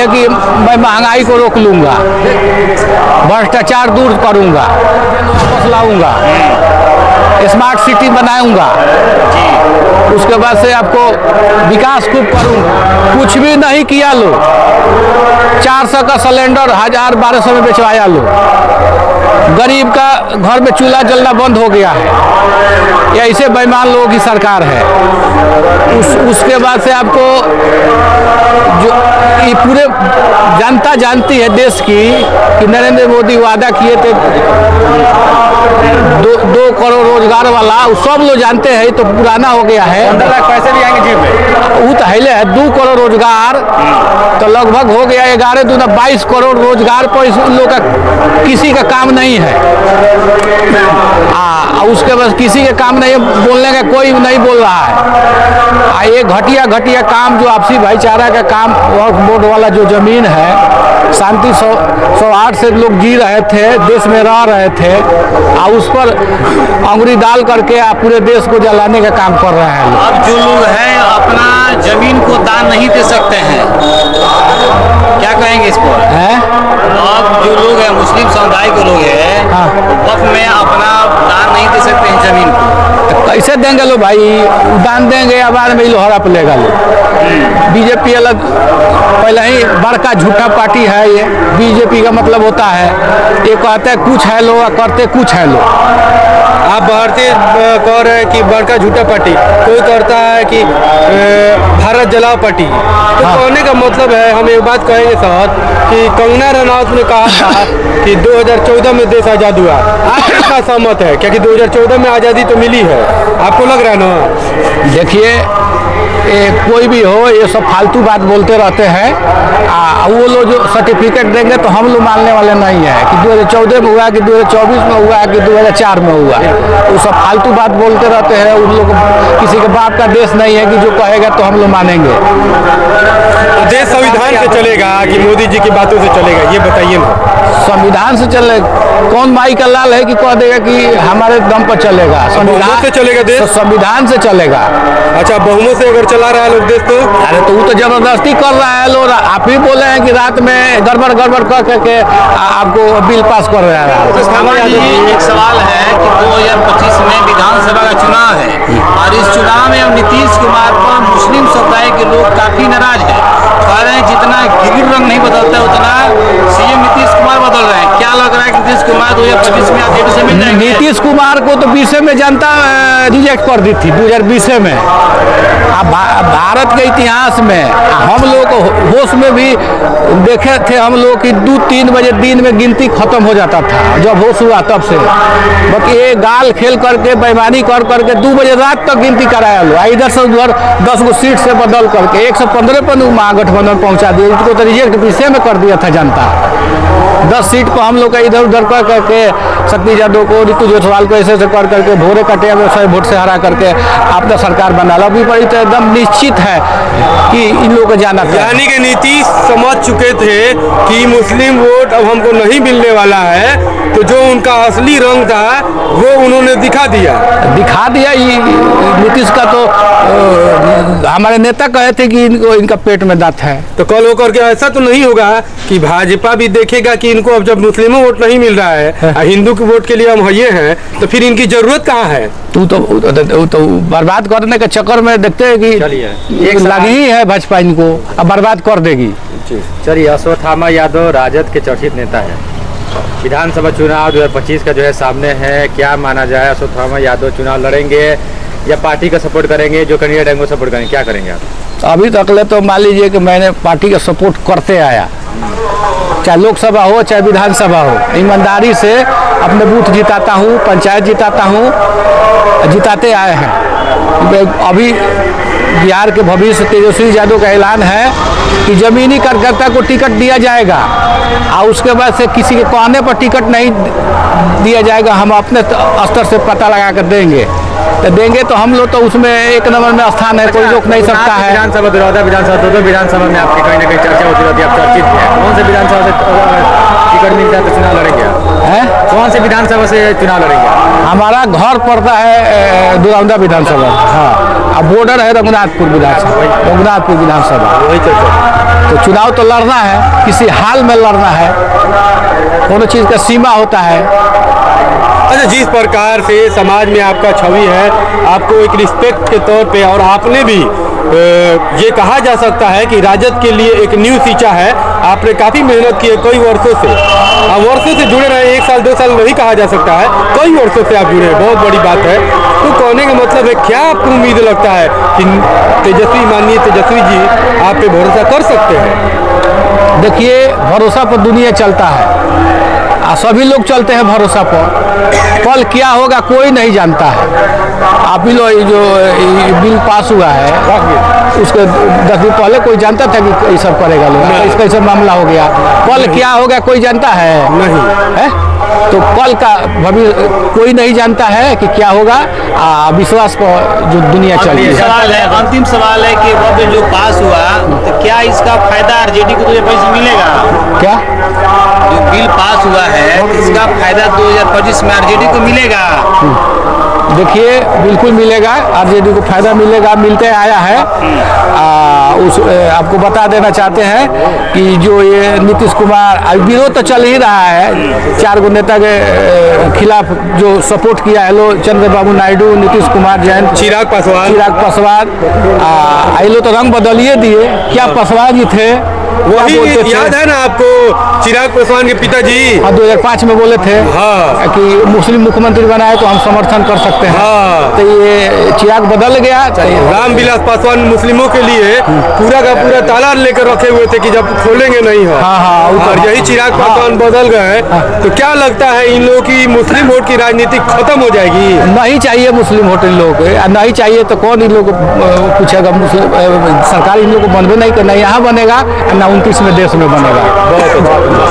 थे कि मैं महंगाई को रोक लूँगा, भ्रष्टाचार दूर करूँगा, वापस लाऊँगा, स्मार्ट सिटी बनाऊँगा, उसके बाद से आपको विकास खूब करूँगा। कुछ भी नहीं किया लो, 400 का सिलेंडर 1000-1200 में बेचवाया लो, गरीब का घर में चूल्हा जलना बंद हो गया है। या ऐसे बेईमान लोगों की सरकार है। उसके बाद से आपको जो ये पूरे जनता जानती है देश की कि नरेंद्र मोदी वादा किए थे 2 करोड़ रोजगार वाला, सब लोग जानते हैं, तो पुराना हो गया है। 15 लाख पैसे भी आएंगे जेब में, वो तो है 2 करोड़ रोजगार तो लगभग हो गया 11 दूना 22 करोड़ रोजगार पर इस लोग का किसी का काम नहीं है। उसके बाद किसी के काम नहीं, बोलने का कोई नहीं बोल रहा है। ये घटिया काम जो आपसी भाईचारा का काम, वक्फ बोर्ड वाला जो जमीन है, शांति सौहार्द से लोग जी रहे थे, देश में रह रहे थे, और उस पर अंगुली डाल करके आप पूरे देश को जलाने का काम कर रहे हैं। अब जो लोग हैं अपना जमीन को दान नहीं दे सकते हैं, क्या कहेंगे इस पर? अब जो लोग हैं मुस्लिम समुदाय के लोग हैं, वक्त में अपना दान नहीं दे सकते हैं जमीन को, कैसे देंगे लो भाई? दान देंगे या बाद में लोहरा पलेगा लो। बीजेपी अलग पहले ही बड़का झूठा पार्टी है ये। बीजेपी का मतलब होता है ये कहते कुछ है लो, करते कुछ है लो। आप भारतीय कह रहे हैं कि बड़का झूठा पार्टी, कोई कहता है कि भारत जलाओ पार्टी। तो कहने का मतलब है, हम एक बात कहेंगे सर कि कंगना रनौत ने कहा था कि 2014 में देश आज़ाद हुआ। आप कितना सहमत है? क्योंकि 2014 में आज़ादी तो मिली है, आपको लग रहा है ना? देखिए कोई भी हो, ये सब फालतू बात बोलते रहते हैं। वो लोग जो सर्टिफिकेट देंगे तो हम लोग मानने वाले नहीं है कि 2014 में हुआ, कि 2024 में हुआ, कि 2004 में हुआ। वो सब फालतू बात बोलते रहते हैं। उन लोग किसी के बाप का देश नहीं है कि जो कहेगा तो हम लोग मानेंगे। तो देश संविधान से चलेगा कि मोदी जी की बातों से चलेगा, ये बताइए ना। संविधान से चले, कौन माई का लाल है कि कह देगा कि हमारे दम पर चलेगा? संविधान से चलेगा देश, संविधान से चलेगा। अच्छा, बहुमत से अगर चला रहा है लोग देश तो? अरे तो वो तो जबरदस्ती कर रहा है लोग। आप ही बोले हैं कि रात में गड़बड़ कर करके आपको बिल पास कर रहा है। एक सवाल है कि 2025 में विधानसभा का चुनाव है, और इस चुनाव में अब नीतीश कुमार पर मुस्लिम समुदाय के लोग काफी नाराज है। कह रहे हैं जितना गिर रंग नहीं बदलता उतना सीएम नीतीश कुमार बदल रहे हैं। क्या लग रहा है कि नीतीश कुमार 2025 में आगे से मिल जाएंगे? नीतीश कुमार को तो 20 में जनता रिजेक्ट कर दी थी, 2020 में। अब भारत के इतिहास में हम लोग को होश में भी देखे थे हम लोग कि 2-3 बजे दिन में गिनती खत्म हो जाता था, जब होश हुआ तब से। बाकी ये गाल खेल करके, बेईमानी कर करके 2 बजे रात तक गिनती कराया लो। इधर से उधर 10 गो सीट से बदल करके 115 पर महागठबंधन पहुंचा दिया। इसको तो रिजेक्ट 20 में कर दिया था जनता। 10 सीट पर हम लोग का इधर उधर कर करके सतीश यादव को, ऋतु जायसवाल को ऐसे कर करके भोरे कटे 100 वोट से हरा करके आपने सरकार बना लो। अभी पर एकदम निश्चित है कि इन लोगों को जाना चाहिए। यानी कि नीतीश समझ चुके थे कि मुस्लिम वोट अब हमको नहीं मिलने वाला है, तो जो उनका असली रंग था वो उन्होंने दिखा दिया। नीतीश का तो हमारे नेता कहे थे कि इनका पेट में दांत है। तो कल होकर के ऐसा तो नहीं होगा कि भाजपा भी देखेगा कि इनको अब जब मुस्लिमों वोट नहीं मिल रहा है, हिंदू के वोट के लिए हम ये हैं, तो फिर इनकी जरूरत कहाँ है? तो बर्बाद करने के चक्कर में देखते हैं कि लगी ही है भाजपा, इनको अब बर्बाद कर देगी। चलिए, अश्वत्थामा यादव राजद के चर्चित नेता है। विधानसभा चुनाव 2025 का जो है सामने है, क्या माना जाए? अश्वत्थामा यादव चुनाव लड़ेंगे या पार्टी का सपोर्ट करेंगे? जो कैंडिडेट है उनको सपोर्ट करेंगे, क्या करेंगे आप? अभी तक ले तो मान लीजिए कि मैंने पार्टी का सपोर्ट करते आया, चाहे लोकसभा हो चाहे विधानसभा हो। ईमानदारी से अपने बूथ जिताता हूँ, पंचायत जिताता हूँ, जिताते आए हैं। अभी बिहार के भविष्य तेजस्वी यादव का ऐलान है कि जमीनी कार्यकर्ता को टिकट दिया जाएगा, और उसके बाद से किसी के कहने पर टिकट नहीं दिया जाएगा। हम अपने स्तर से पता लगा कर देंगे, तो हम लोग तो उसमें 1 नंबर में स्थान है। कोई रोक नहीं सकता है। विधानसभा विधानसभा में आपकी कहीं ना कहीं चर्चा होती रहती है, आप चर्चित है। कौन से विधानसभा से टिकट मिलता है तो चुनाव लड़ेंगे आप? कौन से विधानसभा से चुनाव लड़ेंगे? हमारा घर पड़ता है दुरावंदा विधानसभा। हाँ, अब बॉर्डर है रघुनाथपुर विधानसभा। वही तो चुनाव तो लड़ना है, किसी हाल में लड़ना है, कोनो चीज़ का सीमा होता है। अच्छा, जिस प्रकार से समाज में आपका छवि है, आपको एक रिस्पेक्ट के तौर पे, और आपने भी ये कहा जा सकता है कि राजद के लिए एक न्यू सीचा है। आपने काफ़ी मेहनत की है कई वर्षों से, आप वर्षों से जुड़े रहे, 1 साल 2 साल नहीं कहा जा सकता है, कई वर्षों से आप जुड़े हैं, बहुत बड़ी बात है। तो कहने का मतलब है, क्या आपको उम्मीद लगता है कि माननीय तेजस्वी जी आप पे भरोसा कर सकते हैं? देखिए, भरोसा पर दुनिया चलता है, सभी लोग चलते हैं भरोसा पर। कल क्या होगा कोई नहीं जानता है। आप ही लोग जो बिल पास हुआ है, उसके 10 दिन पहले कोई जानता था कि ये सब करेगा लोग, इसका सब मामला हो गया। कल क्या होगा कोई जानता है? नहीं है। तो कल का भविष्य कोई नहीं जानता है कि क्या होगा। विश्वास पर जो दुनिया चलती है। अंतिम सवाल है कि वह बिल जो पास हुआ, तो क्या इसका फायदा आरजेडी को 2025 मिलेगा? क्या जो बिल पास हुआ है, इसका फायदा 2025 में आरजेडी को मिलेगा? देखिए, बिल्कुल मिलेगा, आरजेडी को फायदा मिलेगा, मिलते आया है। आपको बता देना चाहते हैं कि जो ये नीतीश कुमार, विरोध तो चल ही रहा है, 4 नेता के खिलाफ जो सपोर्ट किया है लो, चंद्रबाबू नायडू, नीतीश कुमार, जयंत, चिराग पासवान, ये लोग तो रंग बदलिए दिए। क्या पासवान जी थे, वही याद है ना आपको, चिराग पासवान के पिताजी 2005 में बोले थे कि मुस्लिम मुख्यमंत्री बनाए तो हम समर्थन कर सकते हैं। तो ये चिराग बदल गया। रामविलास पासवान मुस्लिमों के लिए पूरा का पूरा ताला लेकर रखे हुए थे कि जब खोलेंगे नहीं हो। और यही चिराग पासवान बदल गए, तो क्या लगता है इन लोगों की मुस्लिम वोट की राजनीति खत्म हो जाएगी? नहीं चाहिए मुस्लिम वोट इन लोगों को, नहीं चाहिए तो कौन इन लोग पूछेगा? मुस्लिम सरकार इन लोग को बनबे नहीं करना, यहाँ बनेगा ना 29 में देश में बनेगा। बहुत अच्छा।